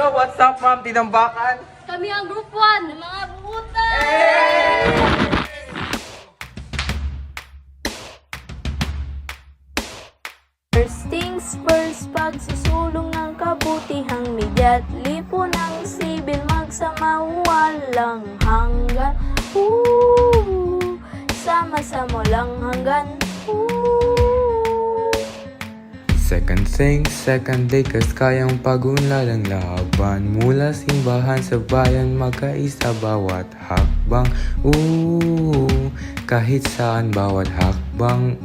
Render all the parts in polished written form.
Yo, what's up, ma'am? Tinambakan? Kami ang group 1 ng mga buutan! First things first, pagsusulong ng kabutihang media at lipo ng sibil, magsama walang hanggan. Sama-sama lang hanggan. Second thing, second day, kas kayang pagunlad ang laban. Mula simbahan sa bayan, magkaisa bawat hakbang. Kahit saan bawat hakbang.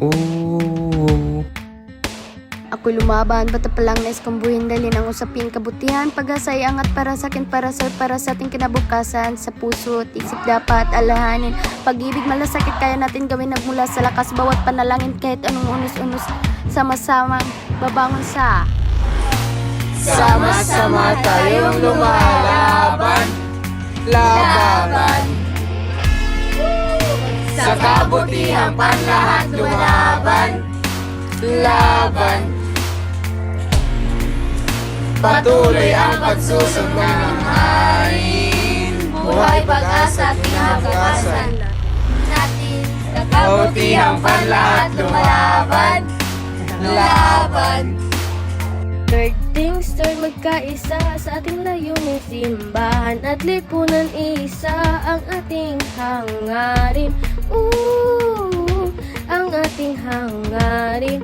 Ako lumaban, bata pa lang nais kumbuhin, dalhin ang usapin kabutihan, pag-asa ay angat para sa akin, para sa ating kinabukasan, sa puso at isip dapat alahanin, pag-ibig malasakit kaya natin gawin, nagmula sa lakas bawat panalangin, kahit anong unos-unos, sama-samang babangon sa Sama-sama tayong lumalaban. Laban. Sa kabutihan panlahat lumalaban. Laban. Patuloy ang pagsusong ng hain. Buhay, pag-asa at kinabukasan natin. Sa Kabutihang panlahat lumalaban. Laban. Third things third, magkaisa sa ating layunin, simbahan at lipunan, isa ang ating hangarin. Ang ating hangarin.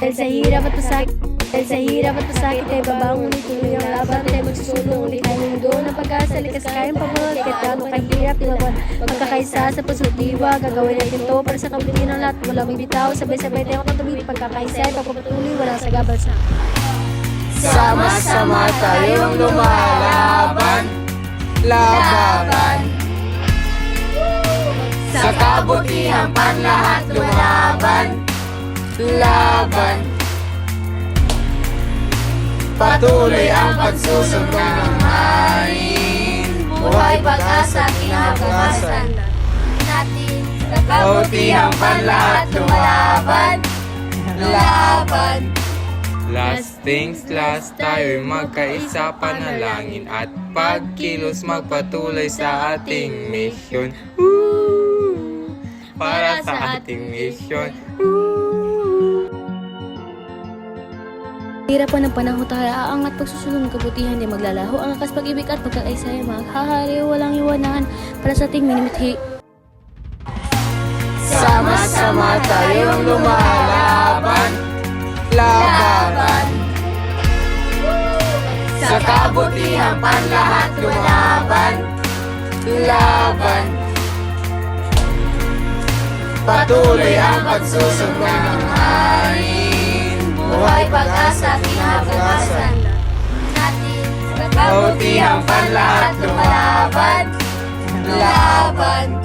Dahil sa hirap at pasakit, ay babangon ituloy ang laban, tayo magsusulong, likay mundo ng pag-asa, likas kayang pamagay, kahit gaano kahirap, tiwagwan, magkakaisa sa puso't diwa, gagawin natin to para sa kabutihan ng lahat, walang bibitaw, sabay-sabay tayo katabi, pagkakaisa, pagpapatuloy, walang sagabal sa Sama-sama tayong lumalaban. Laban. Sa kabutihang panlahat lumalaban. Laban. Patuloy ang pagsusong ng hain. buhay, pag-asa at kinabukasan natin. Sa Kabutihang panlahat lumalaban. Laban. Last things last, tayo'y magkaisa, panalangin at pagkilos, magpatuloy sa ating misyon. Para sa ating misyon. hirap pa ng panahon tayo aangat, pagsusunod ng kabutihan, di maglalaho ang lakas, pag-ibig at pagkakaisa, maghahari, walang iwanan para sa ating minimithi. Sama-sama tayong lumalaban. Laban. Sa kabutihang panlahat lumalaban. Laban. Patuloy ang pagsusong ng hain. buhay, pag-asa at kinabukasan natin. Sa Kabutihang panlahat lumalaban. Laban.